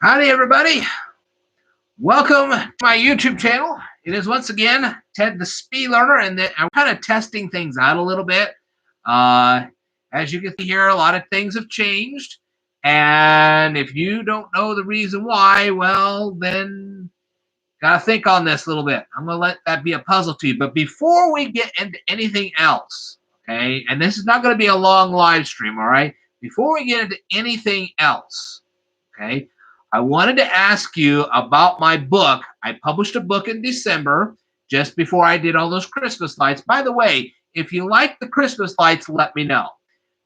Howdy, everybody. Welcome to my YouTube channel. It is once again Ted the Speed Learner, and I'm kind of testing things out a little bit. Uh, as you can see here, a lot of things have changed. And if you don't know the reason why, well, then got to think on this a little bit. I'm going to let that be a puzzle to you. But before we get into anything else, okay, and this is not going to be a long live stream, all right? Before we get into anything else, okay, I wanted to ask you about my book. I published a book in December, just before I did all those Christmas lights. By the way, if you like the Christmas lights, let me know.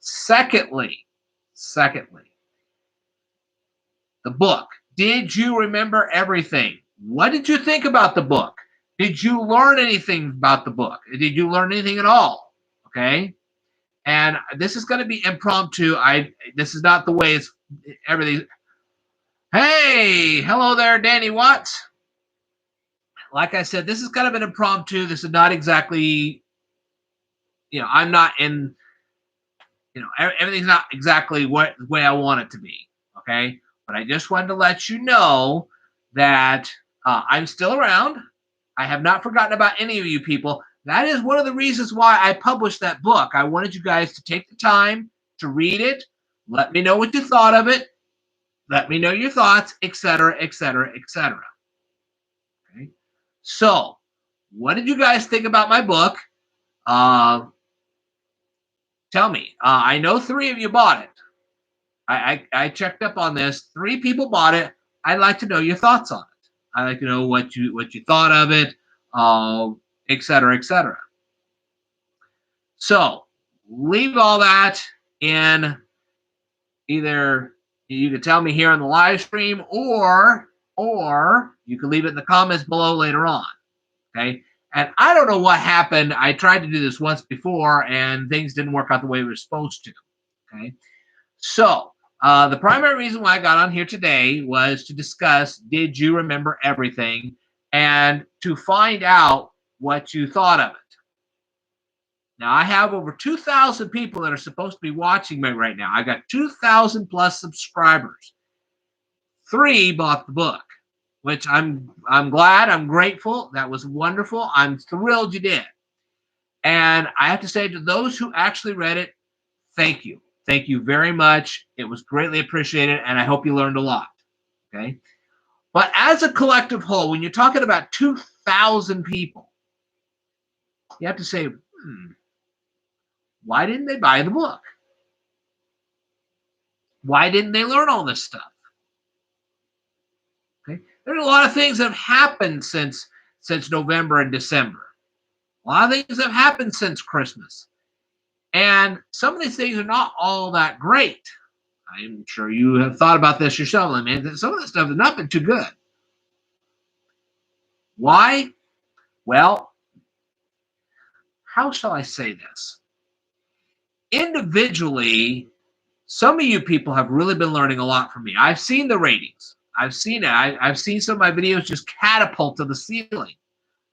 Secondly, the book. Did you remember everything? What did you think about the book? Did you learn anything about the book? Did you learn anything at all? Okay. And this is going to be impromptu. This is not the way it's everything. Hey, hello there, Danny Watts. Like I said, this is kind of an impromptu. This is not exactly, I'm not in, everything's not exactly the way I want it to be. Okay. But I just wanted to let you know that I'm still around. I have not forgotten about any of you people. That is one of the reasons why I published that book. I wanted you guys to take the time to read it. Let me know what you thought of it. Let me know your thoughts, etc., etc., etc. Okay. So, what did you guys think about my book? Tell me. I know 3 of you bought it. I checked up on this. 3 people bought it. I'd like to know your thoughts on it. I'd like to know what you thought of it, etc., etc. So, leave all that in either you can tell me here on the live stream, or you can leave it in the comments below later on. Okay. And I don't know what happened. I tried to do this once before and things didn't work out the way we were supposed to. Okay. So the primary reason why I got on here today was to discuss, did you remember everything, and to find out what you thought of it. Now, I have over 2,000 people that are supposed to be watching me right now. I got 2,000 plus subscribers. 3 bought the book, which I'm glad. I'm grateful. That was wonderful. I'm thrilled you did. And I have to say, to those who actually read it, thank you. Thank you very much. It was greatly appreciated, and I hope you learned a lot. Okay. But as a collective whole, when you're talking about 2,000 people, you have to say, why didn't they buy the book? Why didn't they learn all this stuff? Okay. There's a lot of things that have happened since November and December. A lot of things have happened since Christmas. And some of these things are not all that great. I'm sure you have thought about this yourself. I mean, some of this stuff has not been too good. Why? Well, how shall I say this? Individually, some of you people have really been learning a lot from me. I've seen the ratings. I've seen it. I've seen some of my videos just catapult to the ceiling.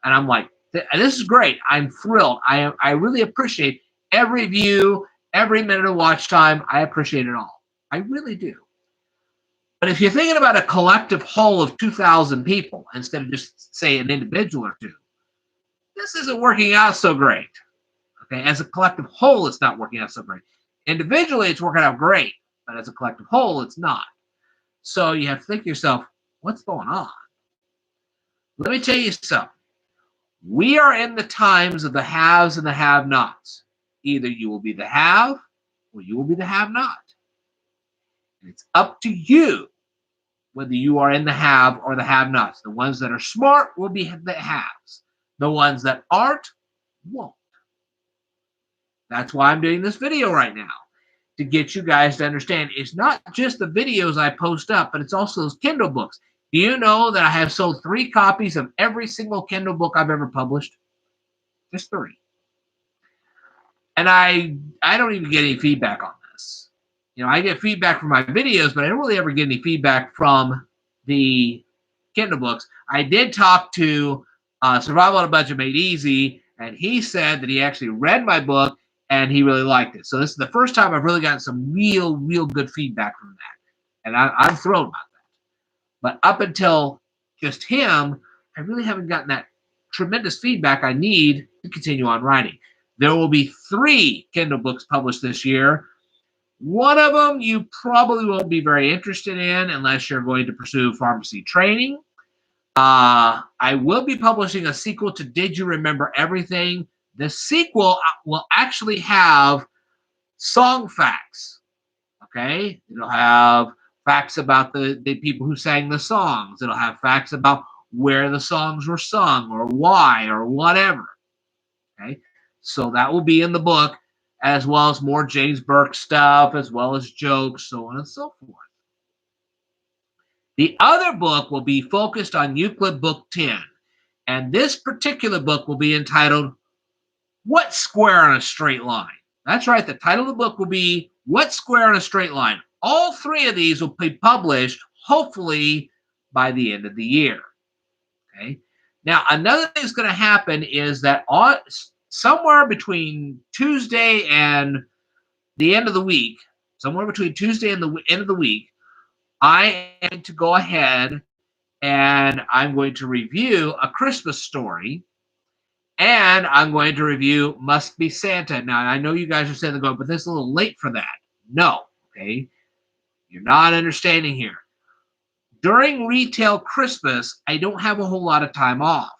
And I'm like, this is great. I'm thrilled. I really appreciate every view, every minute of watch time. I appreciate it all. I really do. But if you're thinking about a collective whole of 2,000 people instead of just, say, an individual or two, this isn't working out so great. Okay, as a collective whole, it's not working out so great. Individually, it's working out great, but as a collective whole, it's not. So you have to think to yourself, what's going on? Let me tell you something. We are in the times of the haves and the have-nots. Either you will be the have or you will be the have-not. And it's up to you whether you are in the have or the have-nots. The ones that are smart will be the haves. The ones that aren't won't. That's why I'm doing this video right now, to get you guys to understand it's not just the videos I post up, but it's also those Kindle books. Do you know that I have sold 3 copies of every single Kindle book I've ever published? Just 3. And I don't even get any feedback on this. I get feedback from my videos, but I don't really ever get any feedback from the Kindle books. I did talk to Survival on a Budget Made Easy, and he said that he actually read my book and he really liked it. So this is the first time I've really gotten some real good feedback from that. And I'm thrilled about that. But up until just him, I really haven't gotten that tremendous feedback I need to continue on writing. There will be 3 Kindle books published this year. One of them you probably won't be very interested in unless you're going to pursue pharmacy training. I will be publishing a sequel to Did You Remember Everything? The sequel will actually have song facts. Okay? It'll have facts about the people who sang the songs. It'll have facts about where the songs were sung or why or whatever. Okay? So that will be in the book, as well as more James Burke stuff, as well as jokes, so on and so forth. The other book will be focused on Euclid Book 10. And this particular book will be entitled, What Square on a Straight Line? That's right, the title of the book will be What Square on a Straight Line? All 3 of these will be published, hopefully, by the end of the year. Okay. Now, another thing that's going to happen is that somewhere between Tuesday and the end of the week, somewhere between Tuesday and the end of the week, I am to go ahead and I'm going to review A Christmas Story, and I'm going to review Must Be Santa. Now, I know you guys are saying, but this is a little late for that. No, okay? You're not understanding here. During retail Christmas, I don't have a whole lot of time off,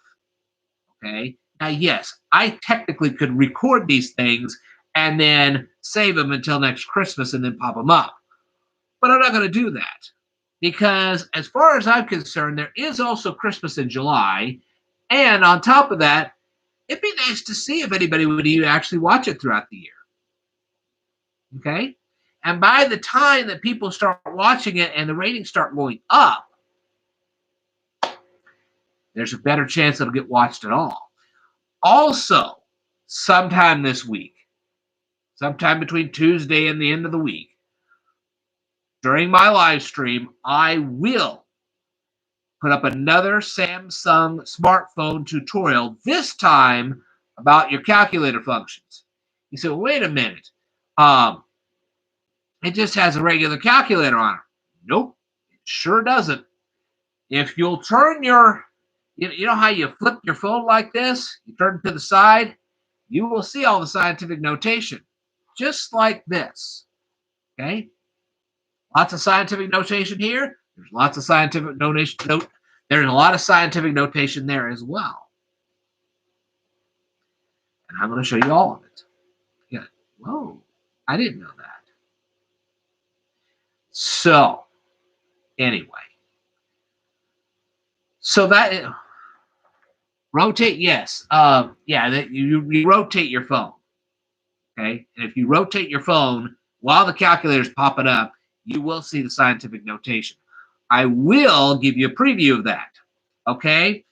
okay? Now, yes, I technically could record these things and then save them until next Christmas and then pop them up. But I'm not going to do that because as far as I'm concerned, there is also Christmas in July. And on top of that, it'd be nice to see if anybody would actually watch it throughout the year. Okay? And by the time that people start watching it and the ratings start going up, there's a better chance it'll get watched at all. Also, sometime this week, sometime between Tuesday and the end of the week, during my live stream, I will put up another Samsung smartphone tutorial, this time about your calculator functions. You say, well, wait a minute. It just has a regular calculator on it. Nope, it sure doesn't. If you'll turn you know how you flip your phone like this? You turn it to the side, you will see all the scientific notation, just like this. Okay? Lots of scientific notation here. There's lots of scientific notation. There's a lot of scientific notation there as well. And I'm going to show you all of it. Yeah. Whoa, I didn't know that. So, anyway. So that rotate, yes. That you rotate your phone. Okay? And if you rotate your phone while the calculator's popping up, you will see the scientific notation. I will give you a preview of that. Okay?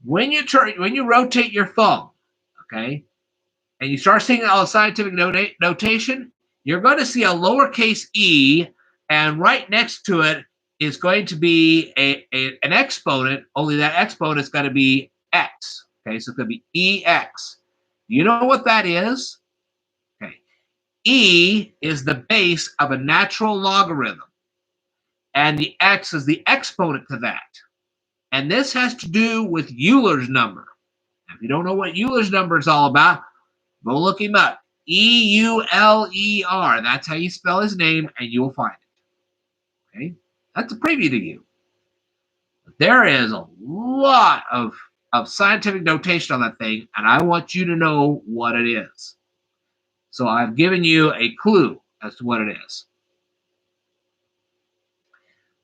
When you rotate your phone, okay, and you start seeing all the scientific notation, you're going to see a lowercase e, and right next to it is going to be an exponent, only that exponent is going to be x. Okay, so it's going to be ex. You know what that is? Okay. E is the base of a natural logarithm, and the x is the exponent to that. And this has to do with Euler's number. Now, if you don't know what Euler's number is all about, go look him up. E-U-L-E-R. That's how you spell his name, and you'll find it. Okay? That's a preview to you. But there is a lot of scientific notation on that thing, and I want you to know what it is. So I've given you a clue as to what it is.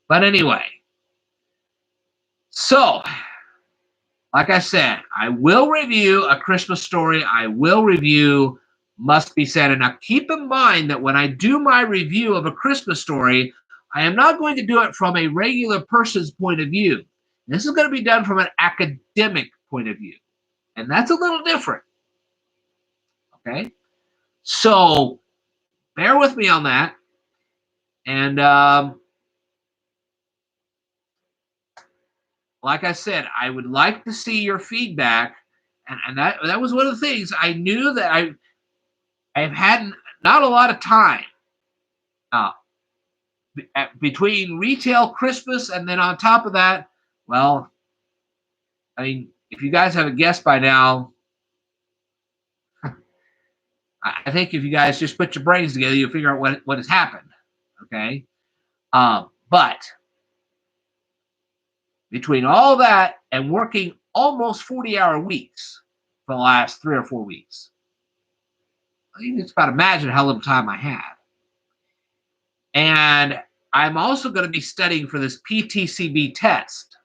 But anyway, so, like I said, I will review A Christmas Story. I will review Must Be Santa. Now, keep in mind that when I do my review of A Christmas Story, I am not going to do it from a regular person's point of view. This is going to be done from an academic point of view. And that's a little different. Okay? So, bear with me on that. And, like I said, I would like to see your feedback. And that was one of the things. I knew that I've had not a lot of time. between retail Christmas and then on top of that, well, I mean, if you guys haven't guessed by now, I think if you guys just put your brains together, you'll figure out what has happened. Okay, but between all that and working almost 40-hour weeks for the last 3 or 4 weeks, you can just about imagine how little time I had. And I'm also going to be studying for this PTCB test.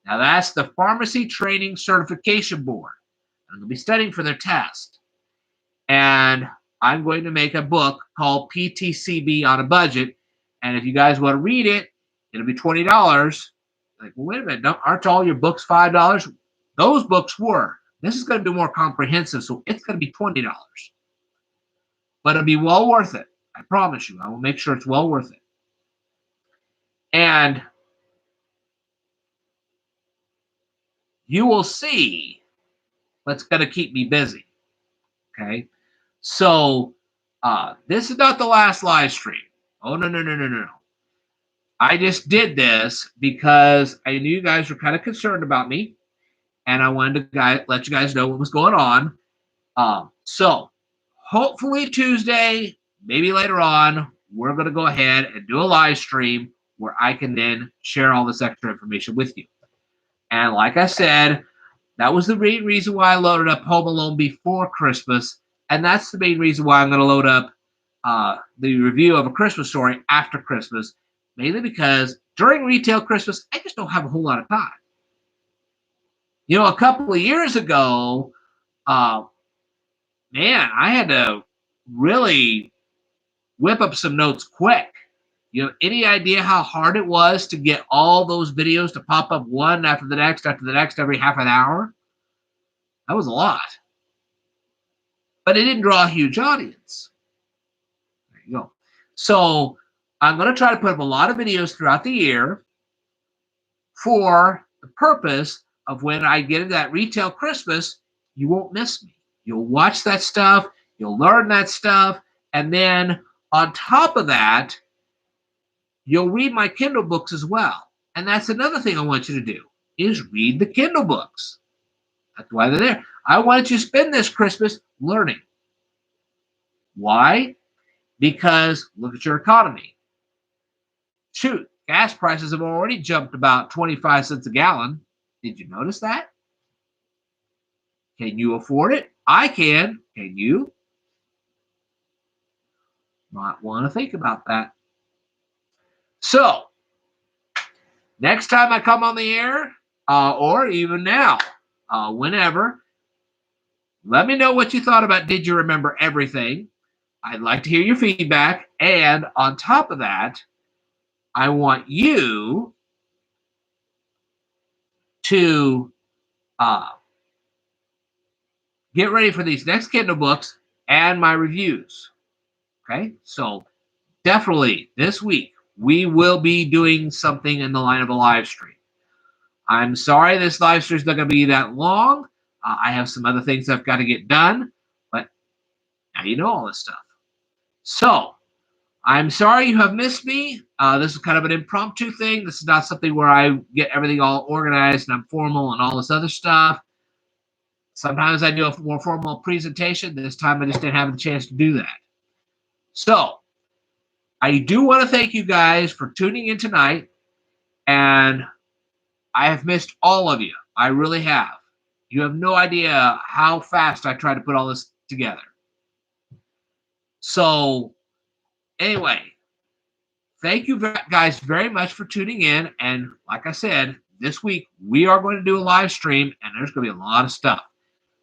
Now, that's the Pharmacy Training Certification Board. I'm going to be studying for their test. And I'm going to make a book called PTCB on a Budget. And if you guys want to read it, it'll be $20. Like, well, wait a minute, aren't all your books $5? Those books were. This is going to be more comprehensive, so it's going to be $20. But it'll be well worth it. I promise you. I will make sure it's well worth it. And you will see what's going to keep me busy. Okay? So, this is not the last live stream. Oh, no. I just did this because I knew you guys were kind of concerned about me, and I wanted to let you guys know what was going on. So, hopefully Tuesday, maybe later on, we're going to go ahead and do a live stream where I can then share all this extra information with you. And like I said, that was the main reason why I loaded up Home Alone before Christmas, and that's the main reason why I'm going to load up the review of A Christmas Story after Christmas, mainly because during retail Christmas, I just don't have a whole lot of time. You know, a couple of years ago, man, I had to really whip up some notes quick. You know, any idea how hard it was to get all those videos to pop up one after the next every half an hour? That was a lot. But it didn't draw a huge audience. There you go. So I'm going to try to put up a lot of videos throughout the year for the purpose of when I get into that retail Christmas, you won't miss me. You'll watch that stuff, you'll learn that stuff, and then on top of that, you'll read my Kindle books as well. And that's another thing I want you to do, is read the Kindle books. That's why they're there. I want you to spend this Christmas learning. Why? Because look at your economy. Shoot, gas prices have already jumped about 25 cents a gallon. Did you notice that? Can you afford it? I can. Can you? Might want to think about that. So, next time I come on the air, or even now, whenever, let me know what you thought about Did You Remember Everything? I'd like to hear your feedback. And on top of that, I want you to get ready for these next Kindle books and my reviews. Okay? So definitely this week, we will be doing something in the line of a live stream. I'm sorry this live stream is not going to be that long. I have some other things I've got to get done, but now you know all this stuff. So I'm sorry you have missed me. This is kind of an impromptu thing. This is not something where I get everything all organized and I'm formal and all this other stuff. Sometimes I do a more formal presentation. This time I just didn't have the chance to do that. So I do want to thank you guys for tuning in tonight. And I have missed all of you. I really have. You have no idea how fast I try to put all this together. So anyway, thank you guys very much for tuning in. And like I said, this week we are going to do a live stream and there's going to be a lot of stuff.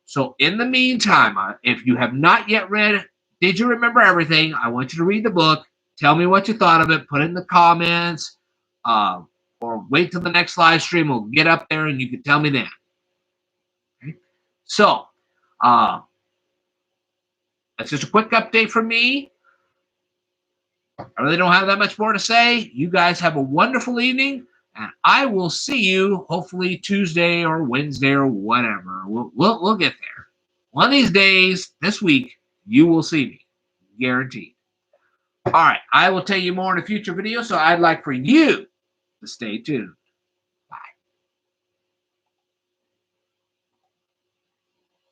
So in the meantime, if you have not yet read Did You Remember Everything? I want you to read the book. Tell me what you thought of it. Put it in the comments. Or wait till the next live stream. We'll get up there and you can tell me then. Okay? So, that's just a quick update from me. I really don't have that much more to say. You guys have a wonderful evening, and I will see you hopefully Tuesday or Wednesday or whatever. We'll get there. One of these days, this week, you will see me. Guaranteed. All right, I will tell you more in a future video, so I'd like for you to stay tuned.